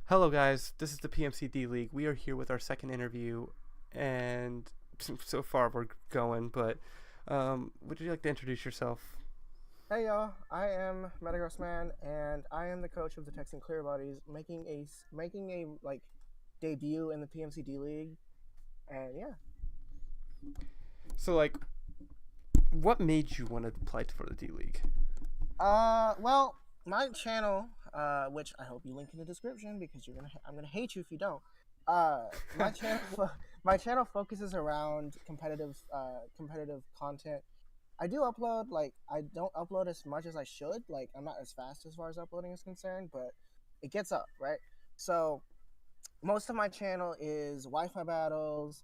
Hello, guys. This is the PMC D League. We are here with our second interview, and so far we're going. But would you like to introduce yourself? Hey y'all, I am MetagrossManZ, and I am the coach of the Texan Clearbodies, making a debut in the PMCD League, and yeah. So, what made you want to apply for the D League? Well, my channel, which I hope you link in the description because I'm gonna hate you if you don't. My channel, my channel focuses around competitive content. I do upload, I don't upload as much as I should. Like, I'm not as fast as far as uploading is concerned, but it gets up, right? So most of my channel is Wi-Fi battles,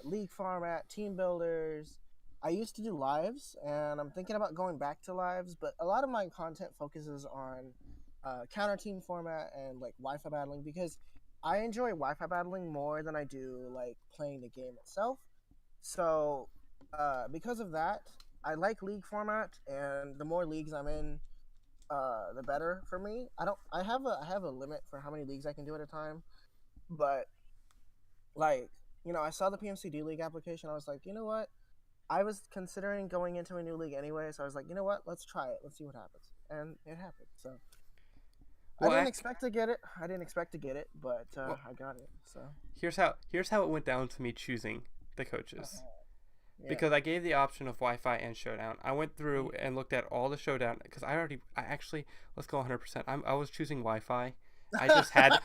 league format, team builders. I used to do lives, and I'm thinking about going back to lives, but a lot of my content focuses on counter team format and like Wi-Fi battling because I enjoy Wi-Fi battling more than I do like playing the game itself. So because of that, I like league format, and the more leagues I'm in, the better for me. I have a limit for how many leagues I can do at a time, but like I saw the PMCD league application. I was like, you know what? I was considering going into a new league anyway, so I was like, you know what? Let's try it. Let's see what happens, and it happened. So I Well, didn't expect to get it. But well, I got it. So here's how it went down to me choosing the coaches. yeah. Because I gave the option of Wi-Fi and Showdown. I went through and looked at all the Showdown because I actually, let's go 100%. I was choosing Wi-Fi. I just had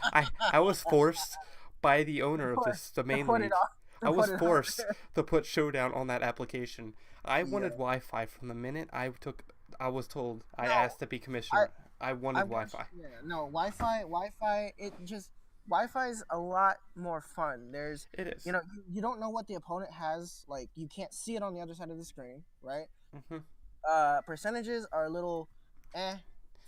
I was forced by the owner of the To main put it league. off. I To put was it off. forced to put Showdown on that application. I wanted Yeah. Wi-Fi from the minute I was told I No, asked to be I commissioner. I wanted I've got Wi-Fi. yeah, no, Wi-Fi, Wi-Fi's a lot more fun. There's, It is. you don't know what the opponent has, like you can't see it on the other side of the screen, right? Hmm. Percentages are a little eh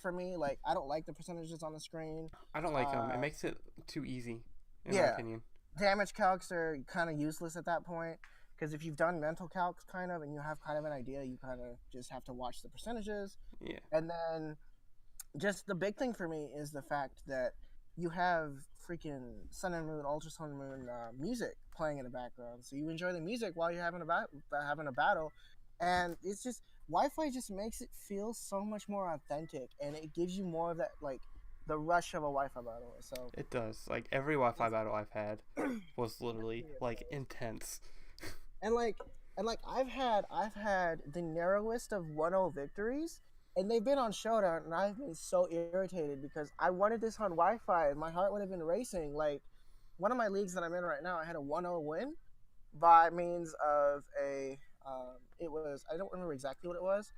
for me. Like, I don't like the percentages on the screen. I don't like them. It Uh, makes it too easy, in my yeah, opinion. damage calcs are kind of useless at that point because if you've done mental calcs kind of and you have kind of an idea, you kind of just have to watch the percentages. Yeah. And then just the big thing for me is the fact that you have freaking Sun and Moon, Ultra Sun and Moon music playing in the background, so you enjoy the music while you're having a battle, and it's just Wi-Fi just makes it feel so much more authentic, and it gives you more of that like the rush of a Wi-Fi battle. So It does. Like every Wi-Fi it's battle I've had was literally yeah, it like does. intense. and like and I've had the narrowest of 1-0 victories, and they've been on Showdown, and I've been so irritated because I wanted this on Wi-Fi and my heart would have been racing. Like, one of my leagues that I'm in right now, I had a 1-0 win by means of a it was, I don't remember exactly what it was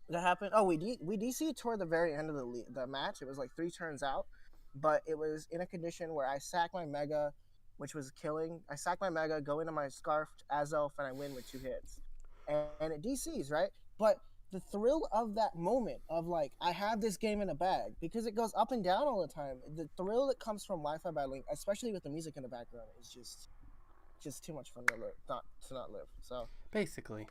that happened. Oh, we DC toward the very end of the match. It was like 3 turns out, but it was in a condition where I sack my Mega, which was killing. I sack my Mega, go into my Scarfed Azelf, and I win with 2 hits, and it DCs, right. But the thrill of that moment of like I have this game in a bag because it goes up and down all the time. The thrill that comes from Wi-Fi battling, especially with the music in the background, is just too much fun to live, not live. So Basically,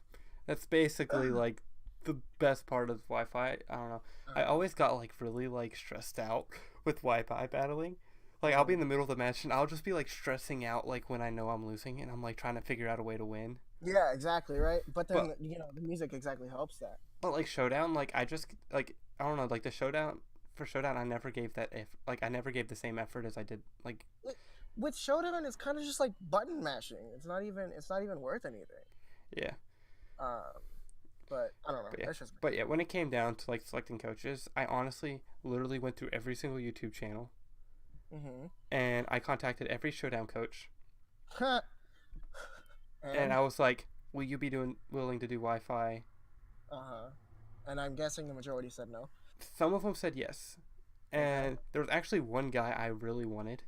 that's basically like the best part of Wi-Fi. I don't know. I uh, always got like really like stressed out with Wi-Fi battling. Like I'll be uh, in the middle of the match and I'll just be like stressing out like when I know I'm losing and I'm like trying to figure out a way to win. yeah, exactly, right. But But then the music exactly helps that. like Showdown, like I just like I don't know, like the Showdown for Showdown I never gave that if like I never gave the same effort as I did like With Showdown, it's kind of just like button mashing. It's not even worth anything. yeah. Um, but I don't know. But yeah. That's just me. But yeah, when it came down to like selecting coaches, I honestly literally went through every single YouTube channel Mm-hmm. and I contacted every Showdown coach and And I was like, "Will you be willing to do Wi-Fi?" uh-huh. And I'm guessing the majority said no. Some of them said yes, Okay. and there was actually one guy I really wanted,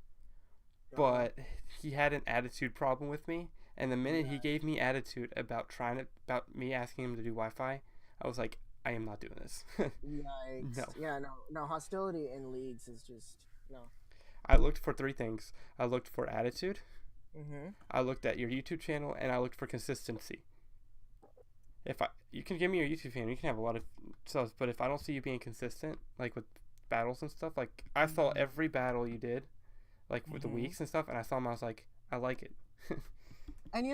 Uh-huh. but he had an attitude problem with me. And the minute he Yeah. gave me attitude about me asking him to do Wi-Fi, I was like, "I am not doing this." Yikes. No. Yeah, no, no. Hostility in leagues is just no. I looked for three things. I looked for attitude, Mm-hmm. I looked at your YouTube channel, and I looked for consistency. If I You can give me your YouTube channel, you can have a lot of stuff, but if I don't see you being consistent, like with battles and stuff. Like I saw every battle you did, like with the Mm-hmm. weeks and stuff, and I saw them. I was like, I like it. And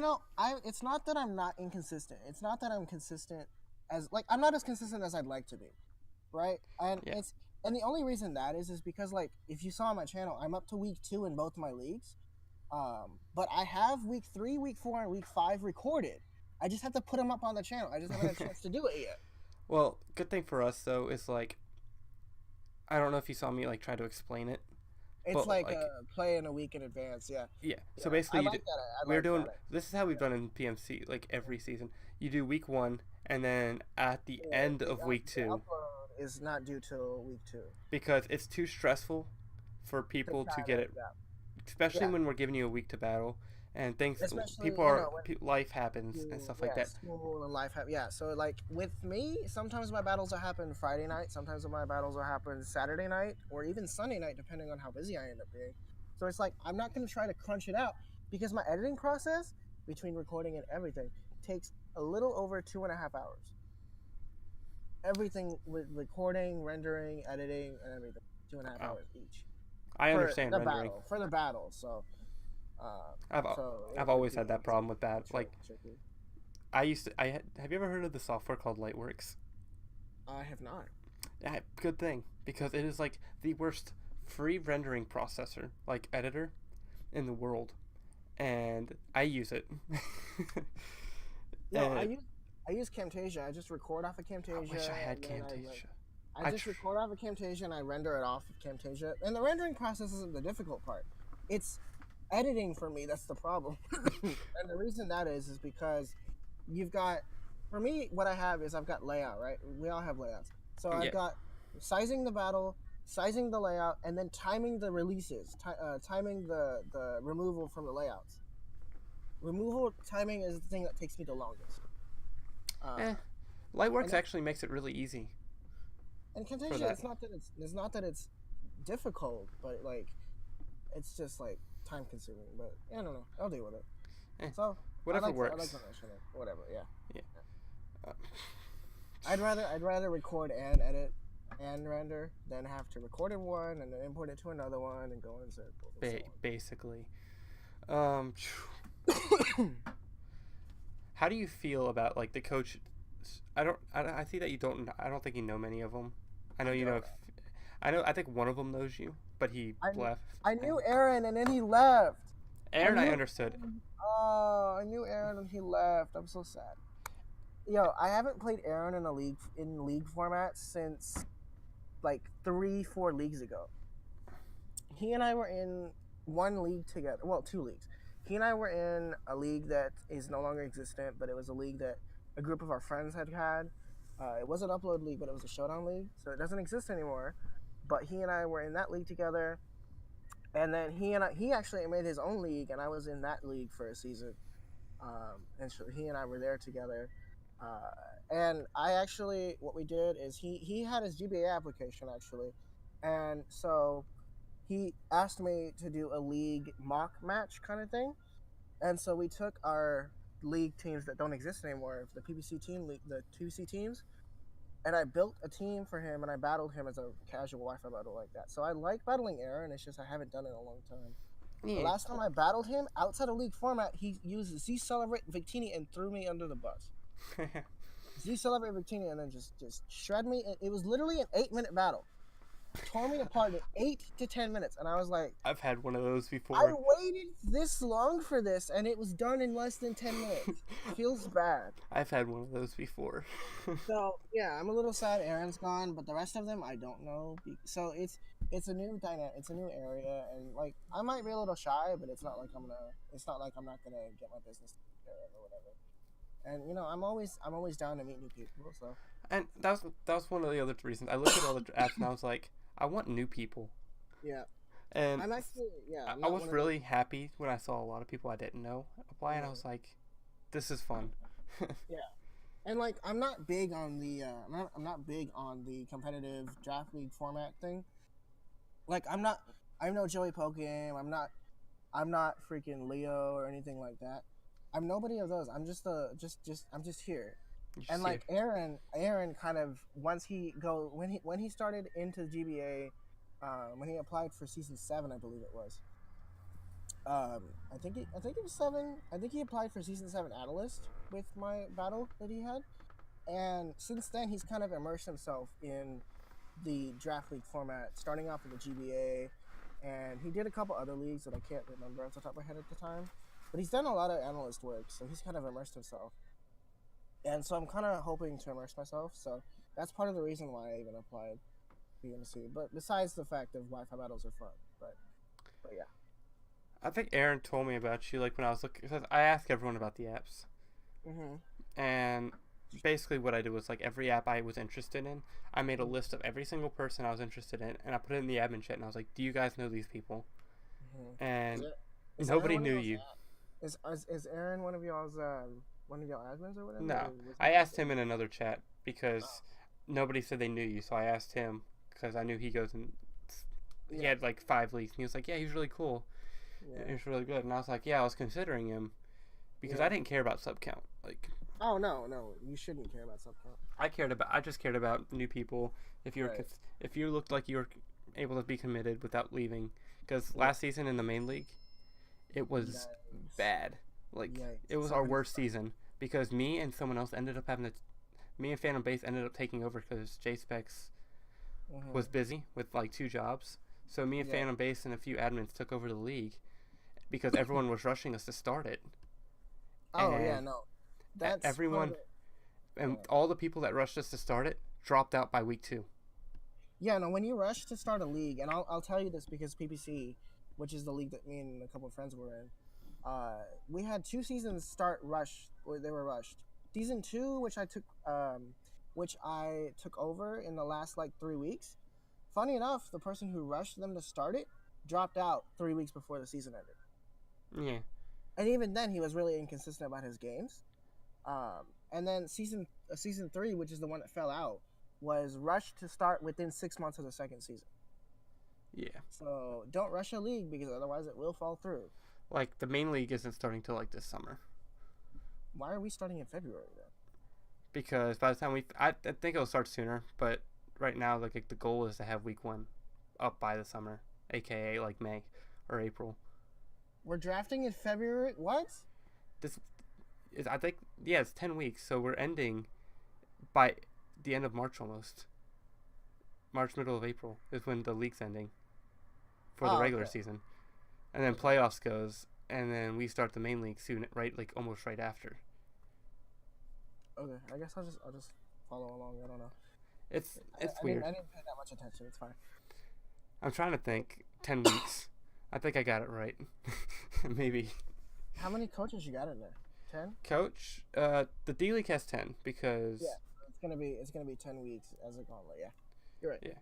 it's not that I'm not inconsistent. It's not that I'm consistent as like I'm not as consistent as I'd like to be, right? And Yeah. the only reason that is because like if you saw on my channel, I'm up to week 2 in both my leagues, but I have week 3, week 4, and week 5 recorded. I just have to put them up on the channel. I just haven't had a chance to do it yet. Well, good thing for us though is like I don't know if you saw me like try to explain it, It's but like like play in a week in advance. Yeah, yeah. So yeah. I basically, like that. I we're like doing that. this is how we've done in PMC like every season. You do week 1, and then at the Yeah, end of week the 2, upload is not due till week 2. because it's too stressful for To people try to get it, yeah. especially Yeah. when we're giving you a week to battle, and things Especially people are life happens and stuff like that. school and life yeah, so like with me sometimes my battles will happen Friday night, sometimes my battles will happen Saturday night or even Sunday night depending on how busy I end up being. So it's like I'm not going to try to crunch it out because my editing process between recording and everything takes a little over 2.5 hours. Everything with recording, rendering, editing, and everything, 2.5 Wow. hours each I understand the rendering. battle. So I've always had that problem with that. Like tricky. have you ever heard of the software called Lightworks? I have not. Yeah, good thing, because it is like the worst free rendering processor, like editor, in the world, and I use it. No, And I use Camtasia. I just record off of Camtasia. I wish I had and then Camtasia. I just record off of Camtasia and I render it off of Camtasia. And the rendering process isn't the difficult part. It's editing for me that's the problem. And the reason that is because you've got, for me, what I have is I've got layout, right? We all have layouts. So I've Yeah. got sizing the battle, sizing the layout, and then timing the releases, timing the removal from the layouts. Removal timing is the thing that takes me the longest. Lightworks actually makes it really easy. And for Camtasia, that. it's not that it's difficult, but like it's just like time consuming. But I don't know. I'll deal with it. Eh, So whatever I like works. whatever. Yeah. Uh, I'd rather record and edit and render than have to record in one and then import it to another one and go in circles. And so on. basically. How do you feel about like the coach? I see that you don't. I don't think you know many of them. I know you know. I think one of them knows you, but he left. I knew Aaron and then he left. Aaron, I understood. Oh, I knew Aaron and he left. I'm so sad. Yo, I haven't played Aaron in league format since like 3-4 leagues ago. He and I were in one league together. Well, 2 leagues. He and I were in a league that is no longer existent, but it was a league that a group of our friends had. It was an upload league, but it was a showdown league, so it doesn't exist anymore. But he and I were in that league together, and then he actually made his own league, and I was in that league for a season. And so he and I were there together. And I actually, what we did is he had his GBA application actually, and so he asked me to do a league mock match kind of thing, and so we took our league teams that don't exist anymore, the PPC team, the 2C teams, and I built a team for him, and I battled him as a casual Wi-Fi battle like that. So I like battling Aaron. It's just I haven't done it in a long time. Yeah. The last time I battled him outside of league format, he used Z Celebrate Victini and threw me under the bus. Z Celebrate Victini and then just shred me. It was literally an 8-minute battle. Tore me apart in 8 to 10 minutes, and I was like, I've had one of those before. I waited this long for this, and it was done in less than 10 minutes. Feels bad. I've had one of those before. So yeah, I'm a little sad Aaron's gone, but the rest of them I don't know. So it's a new dynamic, it's a new area, and like I might be a little shy, but it's not like I'm not gonna get my business together or whatever. And you know, I'm always down to meet new people. So. And that was one of the other reasons. I looked at all the apps and I was like, I want new people. Yeah. And I'm actually I was really happy when I saw a lot of people I didn't know apply, and I was like, this is fun. Yeah. And like I'm not big on the competitive draft league format thing. Like I'm no Joey Pokem, I'm not freaking Leo or anything like that. I'm nobody of those. I'm just I'm just here. You And see like it. Aaron kind of when he started into GBA, when he applied for season 7, I believe it was. I think it was 7. I think he applied for season 7 analyst with my battle that he had, and since then he's kind of immersed himself in the draft league format, starting off with the GBA, and he did a couple other leagues that I can't remember off the top of my head at the time. But he's done a lot of analyst work, so he's kind of immersed himself. And so I'm kind of hoping to immerse myself. So that's part of the reason why I even applied PMC. But besides the fact of Wi-Fi battles are fun, but yeah. I think Aaron told me about you like when I was looking. Cause I asked everyone about the apps, and basically what I did was like every app I was interested in, I made a list of every single person I was interested in, and I put it in the admin chat, and I was like, "Do you guys know these people?" And Is nobody Aaron knew you. Is Aaron one of y'all's one of y'all admins or whatever? No, Or was I he asked him in another chat because nobody said they knew you, so I asked him because I knew he goes and he had like 5 leagues, and he was like, "Yeah, he's really cool. Yeah. He's really good." And I was like, "Yeah, I was considering him because I didn't care about sub count. Like, oh no, you shouldn't care about sub count. I just cared about new people. If you were if you looked like you were able to be committed without leaving, because last season in the main league, it was bad. Like it was our worst season because me and someone else ended up having to. Me and Phantom Base ended up taking over because JSpecs was busy with like 2 jobs. So me and Phantom Base and a few admins took over the league because everyone was rushing us to start it. Oh yeah, no. That's everyone and all the people that rushed us to start it dropped out by week 2. Yeah, no. When you rush to start a league, and I'll tell you this because PPC, which is the league that me and a couple of friends were in, we had 2 seasons start rush, or they were rushed. Season 2, which I took over in the last like 3 weeks. Funny enough, the person who rushed them to start it dropped out 3 weeks before the season ended. Yeah. And even then, he was really inconsistent about his games. And then season 3, which is the one that fell out, was rushed to start within 6 months of the second season. Yeah. So don't rush a league because otherwise it will fall through. Like the main league isn't starting till like this summer. Why are we starting in February then? Because by the time I think it'll start sooner, but right now like the goal is to have week 1 up by the summer, aka like May or April. We're drafting in February. What? This is I think it's 10 weeks, so we're ending by the end of March almost. March, middle of April is when the league's ending for the regular season, and then playoffs goes, and then we start the main league soon, right? Like almost right after. Okay, I guess I'll just follow along. I don't know. It's weird. I didn't pay that much attention. It's fine. I'm trying to think. 10 weeks. I think I got it right. Maybe. How many coaches you got in there? 10? Coach, the D League has 10 because it's gonna be 10 weeks as a gauntlet. Yeah, you're right. Yeah,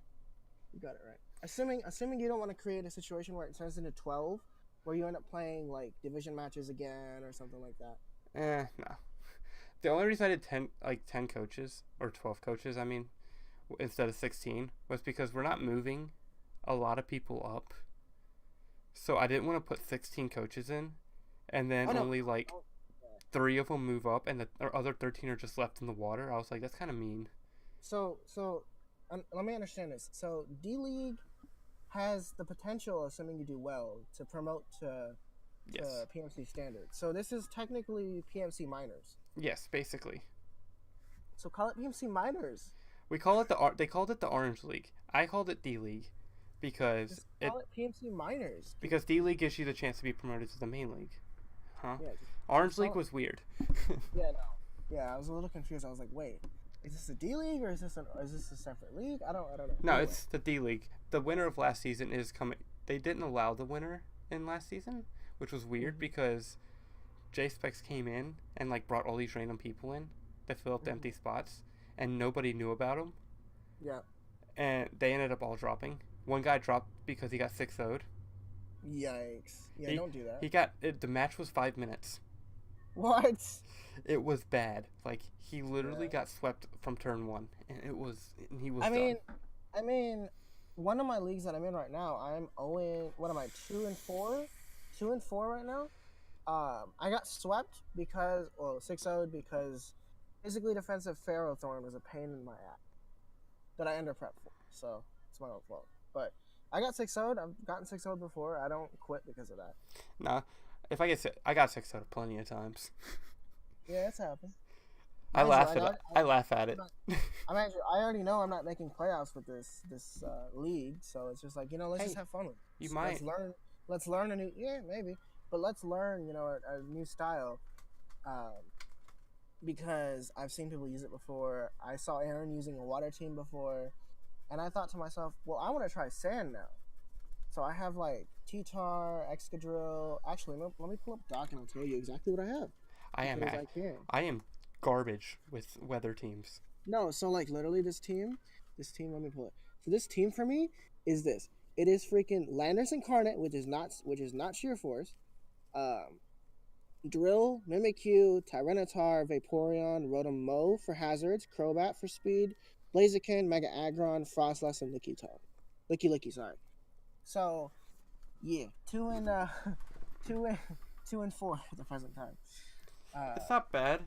you got it right. Assuming you don't want to create a situation where it turns into 12, where you end up playing like division matches again or something like that. No. The only reason I did 10 coaches or 12 coaches, I mean, instead of 16, was because we're not moving a lot of people up. So I didn't want to put 16 coaches in, and then only like 3 of them move up, and the other 13 are just left in the water. I was like, that's kind of mean. So let me understand this. So D League has the potential, assuming you do well, to promote to PMC standard. So this is technically PMC minors. Yes, basically. So call it PMC minors. We call it they called it the Orange League. I called it D League because just call it PMC minors. Because D League gives you the chance to be promoted to the main league. Huh? Yeah, Orange League was weird. I was a little confused. I was like, wait, is this a D League or is this a separate league? I don't know. No, it's the D League. The winner of last season is coming. They didn't allow the winner in last season, which was weird because JSpecs came in and like brought all these random people in to fill up the empty spots, and nobody knew about them. Yeah. And they ended up all dropping. One guy dropped because he got 6-0'd. Yikes! Yeah, don't do that. He got it. The match was 5 minutes. What? It was bad. Like he literally got swept from turn 1, and he was. I mean, one of my leagues that I'm in right now, I'm 0. What am I? 2-4. 2-4 right now. I got swept because 6-0'd because physically defensive Ferrothorn was a pain in my ass that I under prep for. So it's my own fault. But I got 6-0'd. I've gotten 6-0'd before. I don't quit because of that. Nah, if I get I got 6 out of plenty of times. Yeah, it's happened. I Mind you, laugh at it. I laugh at it. I already know I'm not making playoffs with this league, so it's just like, let's just have fun with it. You might. Let's learn a new, maybe, but let's learn a new style, because I've seen people use it before. I saw Aaron using a water team before, and I thought to myself, well, I want to try sand now. So I have like T-Tar, Excadrill. Actually, let me pull up Doc and I'll tell you exactly what I have. I am garbage with weather teams. No, so like literally this team, let me pull it. So this team for me is this. It is freaking Landers Incarnate, which is not Sheer Force. Drill, Mimikyu, Tyranitar, Vaporeon, Rotom Mow for hazards, Crobat for speed, Blaziken, Mega Aggron, Frostlass, and Licky, sorry. So, yeah, 2 and 4 at the present time. It's not bad.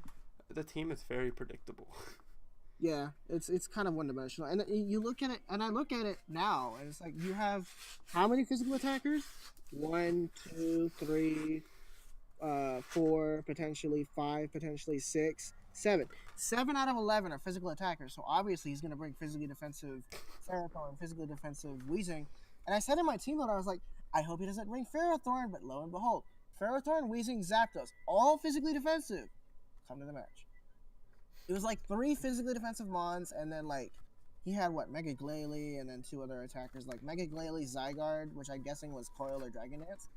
The team is very predictable. Yeah, it's kind of one-dimensional. And you look at it, and I look at it now, and it's like you have how many physical attackers? 1, 2, 3, 4, potentially 5, potentially 6, 7. 7 out of 11 are physical attackers, so obviously he's going to bring physically defensive Ferrothorn, physically defensive Weezing. And I said in my team that I was like, I hope he doesn't bring Ferrothorn, but lo and behold, Ferrothorn, Weezing, Zapdos, all physically defensive, come to the match. It was like 3 physically defensive Mons, and then like he had Mega Glalie, and then 2 other attackers like Mega Glalie, Zygarde, which I'm guessing was Coil or Dragon Dance.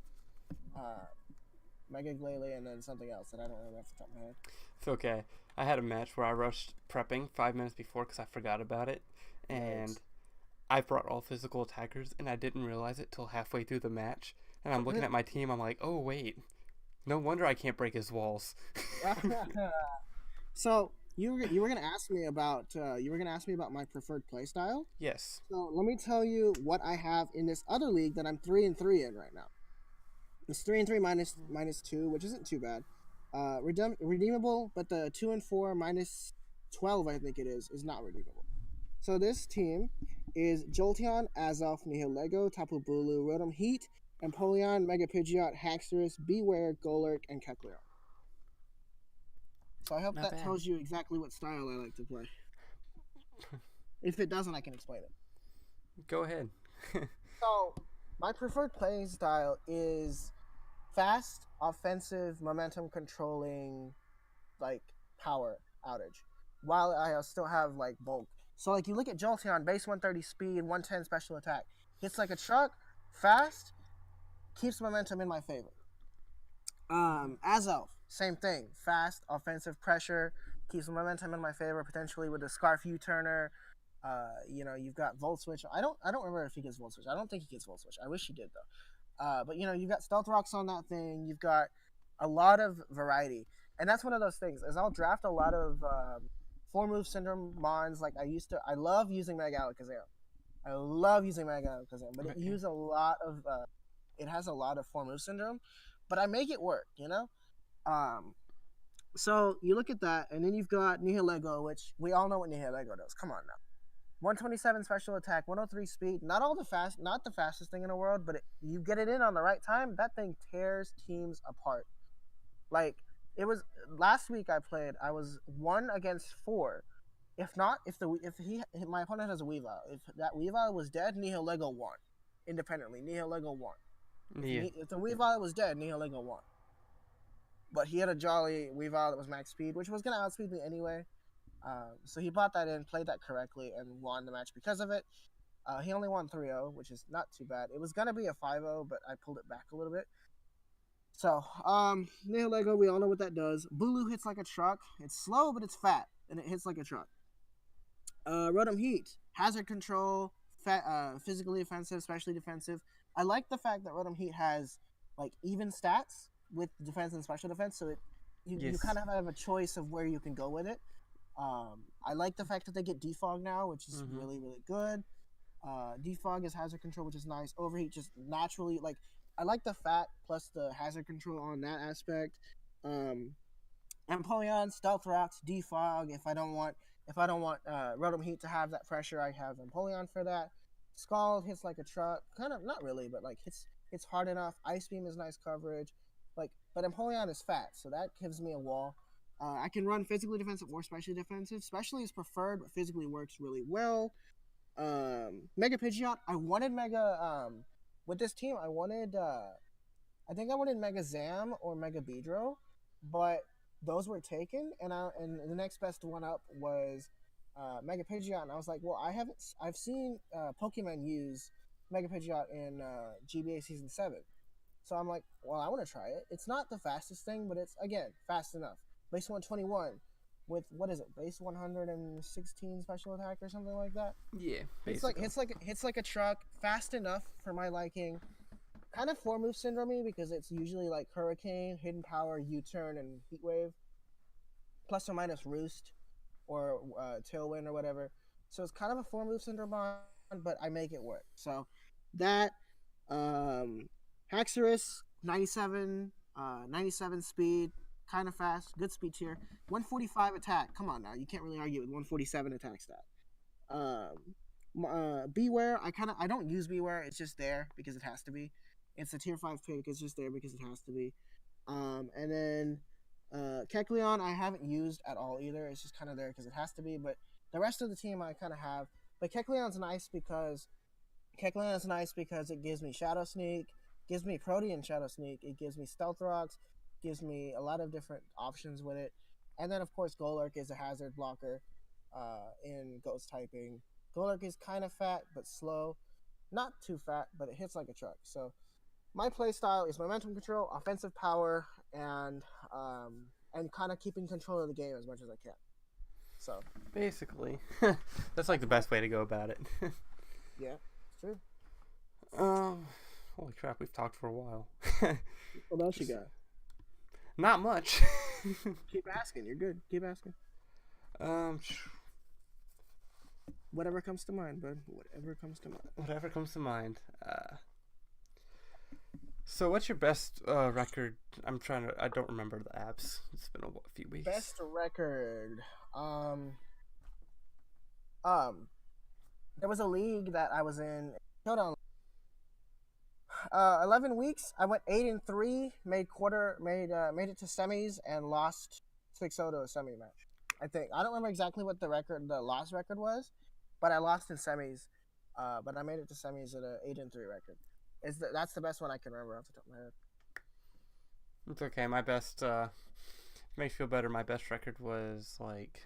Mega Glalie, and then something else that I don't remember off the top of my head. It's okay. I had a match where I rushed prepping 5 minutes before because I forgot about it, and I brought all physical attackers, and I didn't realize it till halfway through the match. And I'm looking at my team. I'm like, oh wait, no wonder I can't break his walls. So you were gonna ask me about my preferred playstyle. Yes. So let me tell you what I have in this other league that I'm 3-3 in right now. It's 3-3 minus 2, which isn't too bad. Redeemable, but the 2 and 4 minus 12, I think it is not redeemable. So this team is Jolteon, Azelf, Nihilego, Tapu Bulu, Rotom Heat, Empoleon, Mega Pidgeot, Haxorus, Beware, Golurk, and Kecleon. So I hope that tells you exactly what style I like to play. If it doesn't, I can explain it. Go ahead. So my preferred playing style is fast, offensive, momentum controlling, like power outage, while I still have like bulk. So like you look at Jolteon, base 130 speed, 110 special attack, hits like a truck, fast, keeps momentum in my favor. Azelf, same thing, fast, offensive pressure, keeps momentum in my favor, potentially with a Scarf U-turner. You've got Volt Switch. I don't remember if he gets Volt Switch. I don't think he gets Volt Switch. I wish he did though. But you've got Stealth Rocks on that thing. You've got a lot of variety, and that's one of those things. Is I'll draft a lot of 4-move syndrome mons. Like I love using Mega Alakazam. I love using Mega Alakazam, but it has a lot of 4-move syndrome. But I make it work, So you look at that, and then you've got Nihilego, which we all know what Nihilego does. Come on now. 127 special attack, 103 speed. Not the fastest thing in the world, but you get it in on the right time, that thing tears teams apart. Like it was last week I played. I was 1 against 4. If my opponent has a Weavile, if that Weavile was dead, Nihilego won. Independently, Nihilego won. Yeah. If the Weavile was dead, Nihilego won. But he had a jolly Weavile that was max speed, which was gonna outspeed me anyway. So he bought that in, played that correctly, and won the match because of it. He only won 3-0, which is not too bad. It was going to be a 5-0, but I pulled it back a little bit. So, Nihilego, we all know what that does. Bulu hits like a truck. It's slow, but it's fat, and it hits like a truck. Rotom Heat, hazard control, physically offensive, especially defensive. I like the fact that Rotom Heat has like even stats with defense and special defense, so you kind of have a choice of where you can go with it. I like the fact that they get Defog now, which is really, really good. Defog is hazard control, which is nice. Overheat just naturally, like, I like the fat plus the hazard control on that aspect. Empoleon, Stealth Rocks, Defog. If I don't want Rotom Heat to have that pressure, I have Empoleon for that. Scald hits like a truck, kind of not really, but like hits hard enough. Ice Beam is nice coverage, like but Empoleon is fat, so that gives me a wall. I can run physically defensive or specially defensive. Specially is preferred, but physically works really well. Mega Pidgeot. I wanted Mega. With this team, I wanted. I think I wanted Mega Zam or Mega Beedrill, but those were taken, and the next best one up was Mega Pidgeot, and I was like, well, I've seen Pokemon use Mega Pidgeot in GBA Season 7, so I'm like, well, I want to try it. It's not the fastest thing, but it's, again, fast enough. Base 121 with, what is it, base 116 special attack or something like that? Yeah, basically. Hits like a truck, fast enough for my liking. Kind of 4-move syndrome because it's usually like Hurricane, Hidden Power, U-Turn, and Heat Wave. Plus or minus Roost or Tailwind or whatever. So it's kind of a 4-move syndrome, but I make it work. So that, Haxorus, 97 speed, kind of fast, good speed tier. 145 attack. Come on now, you can't really argue with 147 attack stat. Beware, I don't use Beware, it's just there because it has to be. It's a tier 5 pick, it's just there because it has to be. And then Kecleon I haven't used at all either, it's just kind of there because it has to be, but the rest of the team I kind of have. But Kecleon's nice because it gives me Shadow Sneak, gives me Protean Shadow Sneak, it gives me Stealth Rocks, gives me a lot of different options with it. And then of course Golurk is a hazard blocker in Ghost typing. Golurk is kind of fat but slow, not too fat, but it hits like a truck. So my playstyle is momentum control, offensive power, and kind of keeping control of the game as much as I can. So basically, that's like the best way to go about it. Yeah, it's true. Holy crap, we've talked for a while. What else you got? Not much. Keep asking. You're good. Keep asking. Whatever comes to mind, bud. Whatever comes to mind. Whatever comes to mind. So what's your best record? I don't remember the apps. It's been a few weeks. Best record. There was a league that I was in. Hold on. 11 weeks. I went 8-3. Made it to semis and lost 6-0 to a semi match. I think I don't remember exactly what the loss record was, but I lost in semis. But I made it to semis at a 8-3 record. That's the best one I can remember off the top of my head. It's okay. My best makes you feel better. My best record was like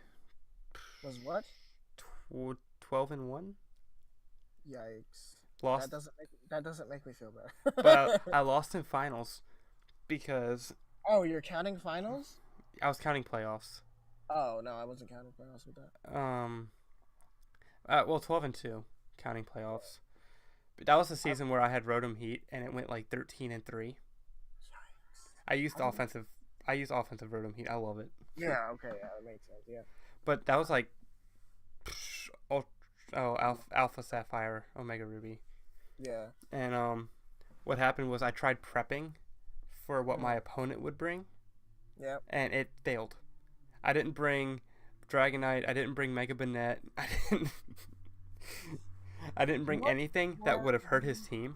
what? 12-1. Yikes! Lost. That doesn't make me feel better. But I lost in finals because. Oh, you're counting finals? I was counting playoffs. Oh no, I wasn't counting playoffs with that. Well, 12-2, counting playoffs. But that was the season where I had Rotom Heat, and it went like 13-3. I used offensive Rotom Heat. I love it. Yeah. Okay. Yeah, that makes sense. Yeah. But that was like, Alpha Sapphire, Omega Ruby. Yeah. And what happened was I tried prepping for what my opponent would bring. Yeah. And it failed. I didn't bring Dragonite. I didn't bring Mega Banette. I didn't bring anything that would have hurt his team.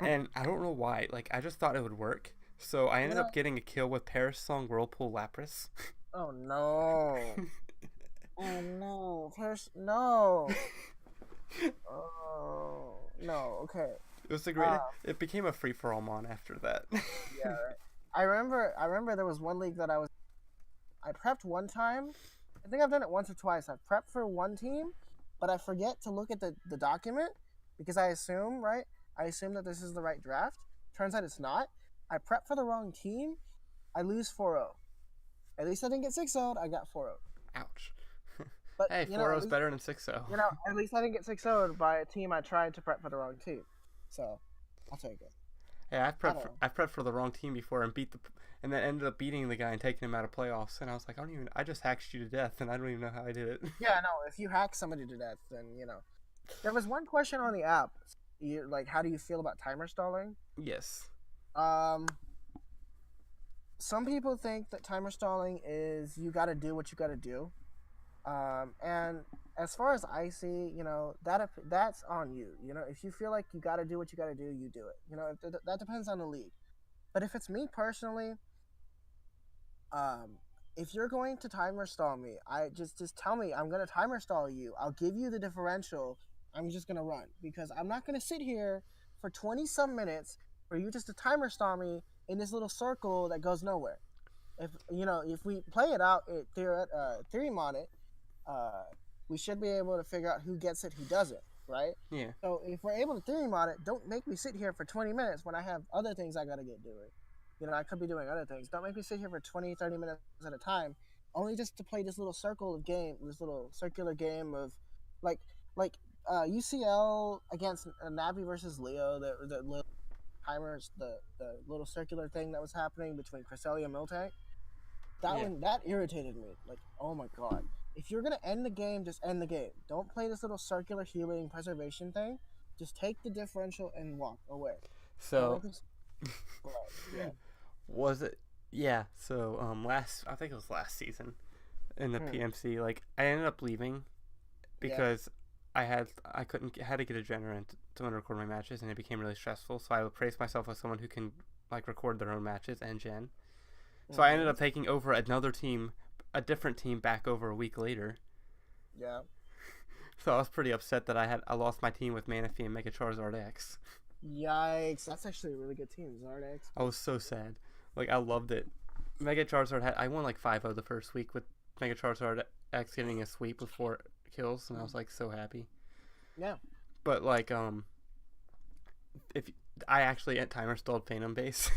And I don't know why. Like, I just thought it would work. So I ended up getting a kill with Parasong Whirlpool Lapras. Oh no. Oh no. No. Oh no. Okay. It was the greatest. It became a free for all mon after that. Yeah. Right. I remember there was one league that I prepped one time. I think I've done it once or twice. I've prepped for one team, but I forget to look at the document because I assume that this is the right draft. Turns out it's not. I prepped for the wrong team. I lose 4-0. At least I didn't get 6-0'd. I got 4-0. Ouch. But, hey, 4-0 is better than 6-0. You know, at least I didn't get 6-0'd by a team I tried to prep for the wrong team. So, I'll take it. Hey, I've prepped for the wrong team before and then ended up beating the guy and taking him out of playoffs. And I was like, I just hacked you to death, and I don't even know how I did it. Yeah, no. If you hack somebody to death, then you know. There was one question on the app. How do you feel about timer stalling? Yes. some people think that timer stalling is you got to do what you got to do. And as far as I see, that's on you. If you feel like you got to do what you got to do, you do it. That depends on the league. But if it's me personally, um, if you're going to timer stall me, I just tell me I'm gonna timer stall you. I'll give you the differential. I'm just gonna run because I'm not gonna sit here for 20 some minutes for you just to timer stall me in this little circle that goes nowhere. If we play it out, theorem on it, uh, we should be able to figure out who gets it, who doesn't, right? Yeah. So if we're able to theorem on it, don't make me sit here for 20 minutes when I have other things I gotta get doing. I could be doing other things. Don't make me sit here for 20, 30 minutes at a time, only just to play this little this little circular game of, like UCL against Navi versus Leo, the little timers, the little circular thing that was happening between Cresselia and Miltank. That irritated me. Like, oh my god. If you're gonna end the game, just end the game. Don't play this little circular healing preservation thing. Just take the differential and walk away. So, yeah. Was it? Yeah. So, I think it was last season in the PMC. Like, I ended up leaving because I had to get a generator to record my matches, and it became really stressful. So I would praise myself as someone who can like record their own matches and gen. So I ended up taking over another team, a different team, back over a week later. Yeah. So I was pretty upset that I lost my team with Manaphy and Mega Charizard X. Yikes! That's actually a really good team, Zardex. I was so sad. Like, I loved it. Mega Charizard I won like 5-0 the first week with Mega Charizard X getting a sweep with 4 kills, and I was like so happy. Yeah. But like if I actually at timer stalled Phantom Base,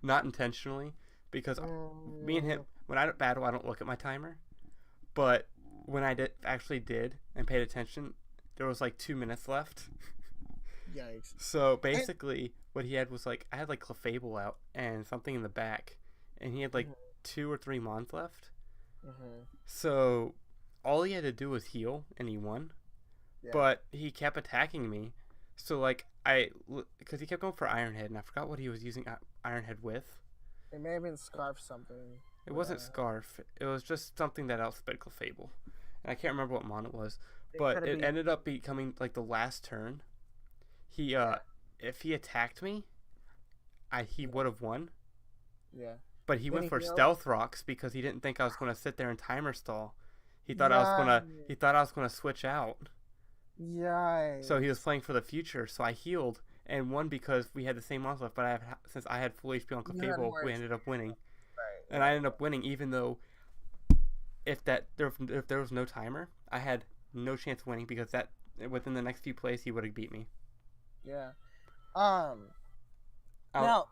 not intentionally, because me and him, when I battle, I don't look at my timer, but when I did and paid attention, there was like 2 minutes left. Yikes. So basically, what he had was like, I had like Clefable out and something in the back, and he had like 2 or 3 Mons left. So all he had to do was heal, and he won. Yeah. But he kept attacking me. So like because he kept going for Iron Head, and I forgot what he was using Iron Head with. It may have been Scarf something. It wasn't Scarf. It was just something that outsped Clefable, and I can't remember what Mon it was. But it ended up becoming like the last turn. He if he attacked me, he would have won. Yeah. But he went for Stealth Rocks because he didn't think I was going to sit there and timer stall. He thought I was going to switch out. Yeah. So he was playing for the future. So I healed and won because we had the same monster left. But since I had full HP on Clefable, we ended up winning. Right. And I ended up winning even though if there was no timer, I had no chance of winning because that within the next few plays he would have beat me. Yeah. Now,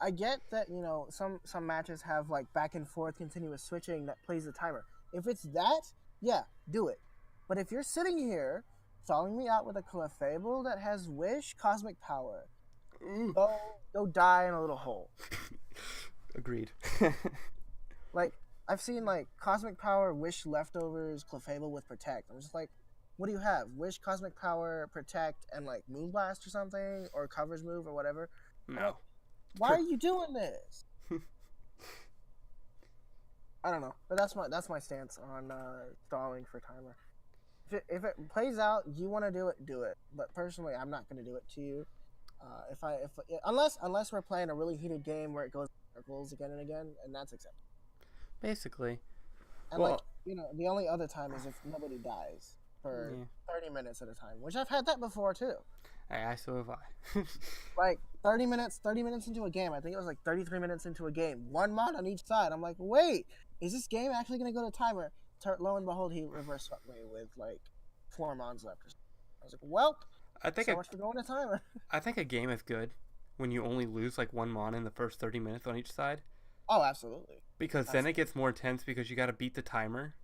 I get that, some matches have like back and forth continuous switching that plays the timer. If it's that, yeah, do it. But if you're sitting here stalling me out with a Clefable that has Wish, Cosmic Power, go die in a little hole. Agreed. Like, I've seen like Cosmic Power, Wish leftovers, Clefable with Protect. I'm just like, what do you have? Wish, Cosmic Power, Protect, and like Moonblast or something, or Coverage Move or whatever. No. Why are you doing this? I don't know, but that's my stance on stalling for timer. If it plays out, you want to do it. But personally, I'm not going to do it to you. Unless we're playing a really heated game where it goes in circles again and again, and that's acceptable. Basically. And the only other time is if nobody dies for 30 minutes at a time, which I've had that before too. Hey, so have I. Like 30 minutes into a game. I think it was like 33 minutes into a game. 1 Mon on each side. I'm like, wait, is this game actually going to go to timer? Lo and behold, he reverse swept me with like 4 Mons left. I was like, well, so much for going to timer. I think a game is good when you only lose like 1 Mon in the first 30 minutes on each side. Oh, absolutely. Because then it gets more intense because you got to beat the timer.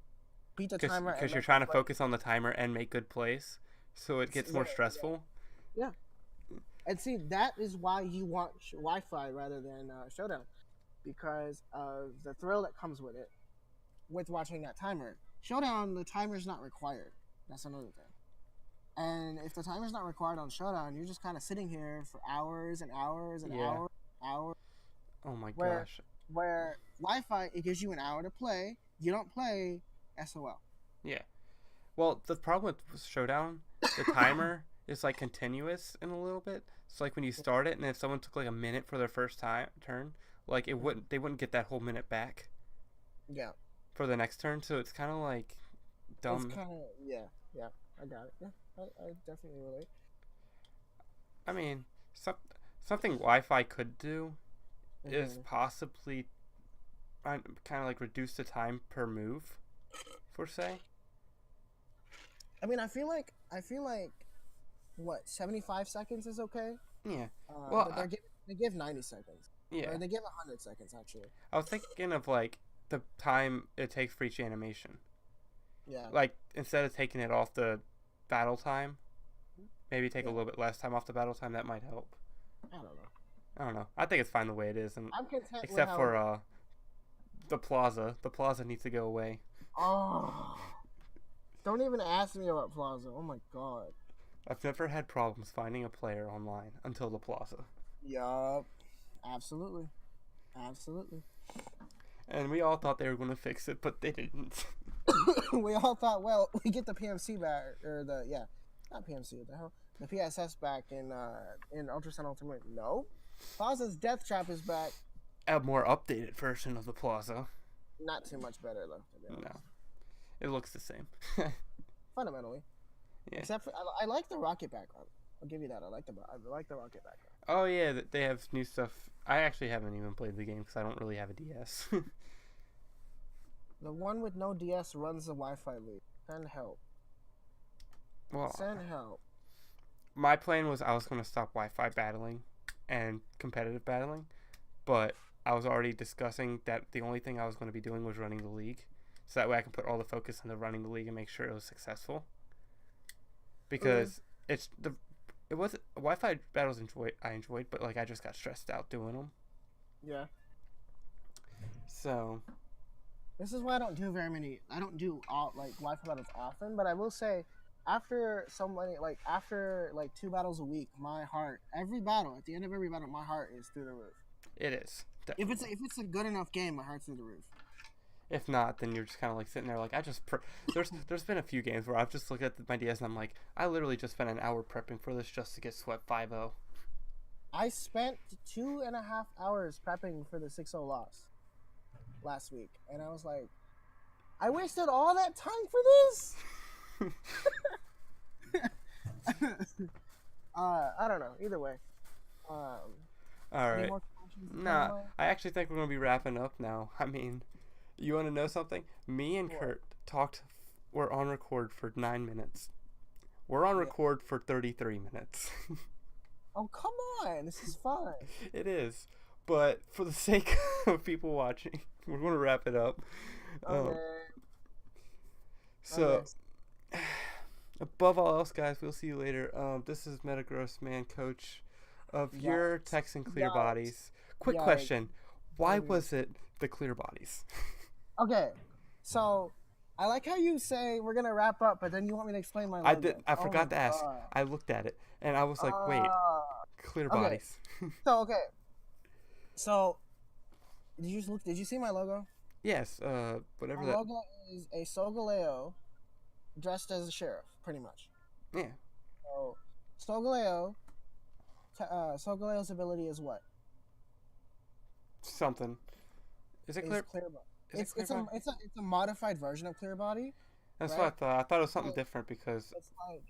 Because you're trying to focus on the timer and make good plays. So it gets more stressful. Yeah. And see, that is why you want Wi-Fi rather than Showdown. Because of the thrill that comes with it. With watching that timer. Showdown, the timer's not required. That's another thing. And if the timer's not required on Showdown, you're just kind of sitting here for hours and hours and hours. Oh my Where gosh. where Wi-Fi, it gives you an hour to play. You don't play, SOL. Yeah. Well, the problem with Showdown, the timer is like continuous in a little bit. So like when you start it, and if someone took like a minute for their first turn, like they wouldn't get that whole minute back Yeah. for the next turn. So it's kind of like It's dumb. kind of yeah. I got it. Yeah, I definitely relate. I mean, something Wi-Fi could do is Hmm. possibly kind of like reduce the time per move, for say. I mean, I feel like what 75 seconds is okay. Yeah. Well, But they give 90 seconds, yeah. or they give 100 seconds actually. I was thinking of like the time it takes for each animation. Yeah. Like instead of taking it off the battle time, maybe take a Yeah. little bit less time off the battle time. That might help. I don't know. I don't know. I think it's fine the way it is, and I'm content with except how. for the plaza. The plaza needs to go away. Oh, don't even ask me about Plaza. Oh my god. I've never had problems finding a player online until the plaza. Yup. Absolutely. Absolutely. And we all thought they were going to fix it, but they didn't. We all thought, well, we get the PMC back, or not PMC. What the hell? The PSS back in Ultrasound Ultimate. No. Plaza's Death Trap is back. A more updated version of the plaza. Not too much better though. To be honest. No. It looks the same. Fundamentally. Yeah. Except for I like the rocket background. I'll give you that. I like the rocket background. Oh yeah, they have new stuff. I actually haven't even played the game because I don't really have a DS. The one with no DS runs the Wi-Fi lead. Send help. Well, Send help. my plan was I was going to stop Wi-Fi battling and competitive battling, but I was already discussing that the only thing I was going to be doing was running the league, so that way I can put all the focus into running the league and make sure it was successful. Because it was Wi-Fi battles I enjoyed, but like I just got stressed out doing them. Yeah. So This is why I don't do very many. I don't do like Wi-Fi battles often, but I will say, after 2 battles a week, my heart at the end of every battle, my heart is through the roof. it is. If Definitely. it's a good enough game, my heart's through the roof. If not, then you're just kind of like sitting there like there's been a few games where I've just looked at my DS and I'm like, I literally just spent an hour prepping for this just to get swept 5-0. I spent 2.5 hours prepping for the 6-0 loss last week, and I was like, I wasted all that time for this. I don't know. Either way. All right. Nah, I actually think we're gonna be wrapping up now. I mean, you want to know something? Me and Curt we're on record for 9 minutes. We're on record for 33 minutes. Oh, come on. This is fun. It is. But for the sake of people watching, we're going to wrap it up. Okay. So, above all else, guys, we'll see you later. This is MetagrossManZ, coach of your Texan Clearbodies. Quick question. Why was it the Clearbodies? Okay. So, I like how you say we're going to wrap up, but then you want me to explain my logo. I forgot to ask. I looked at it, and I was like, wait, Clearbodies. Okay. So, did you see my logo? Yes, whatever my logo is a Solgaleo dressed as a sheriff, pretty much. Yeah. So, Solgaleo's ability is what? Something. Is it Clearbody? It's a modified version of Clearbody. That's what I thought. I thought it was something different because it's like,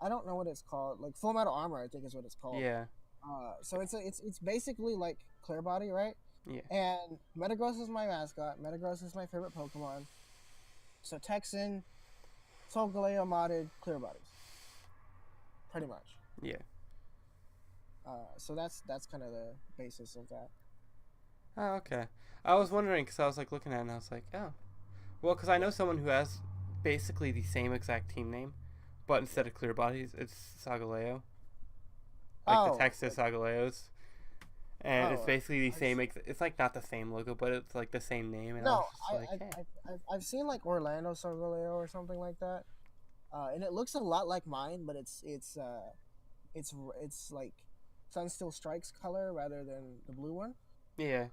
I don't know what it's called. Like Full Metal Armor, I think is what it's called. Yeah. So it's basically like Clearbody, right? Yeah. And Metagross is my mascot. Metagross is my favorite Pokemon. So Texan, Solgaleo modded Clearbodies. Pretty much. Yeah. So that's kind of the basis of that. Oh, okay. I was wondering because I was like looking at it and I was like, oh, well, because I know someone who has basically the same exact team name, but instead of Clearbodies, it's Solgaleo. Like the Texas Solgaleos. And it's basically the same. It's like not the same logo, but it's like the same name. And I've seen like Orlando Solgaleo or something like that, and it looks a lot like mine, but it's like Sunsteel Strikes color rather than the blue one. Yeah.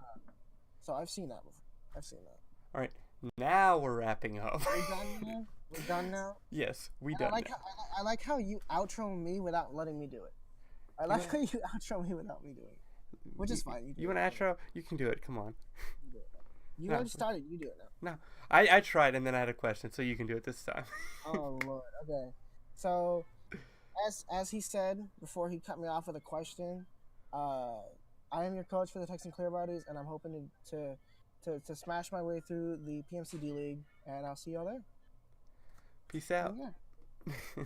So I've seen that before. I've seen that. All right. Now we're wrapping up. We're done now. We're done now. Yes, we And done. I like how you outro me without letting me do it. I like how you outro me without me doing it, which is fine. You want an outro? You can do it. Come on. You already started. You do it now. No, I tried and then I had a question, so you can do it this time. Oh Lord. Okay. So, as he said before he cut me off with a question, I am your coach for the Texan Clearbodies, and I'm hoping to smash my way through the PMC D League, and I'll see y'all there. Peace out. Yeah.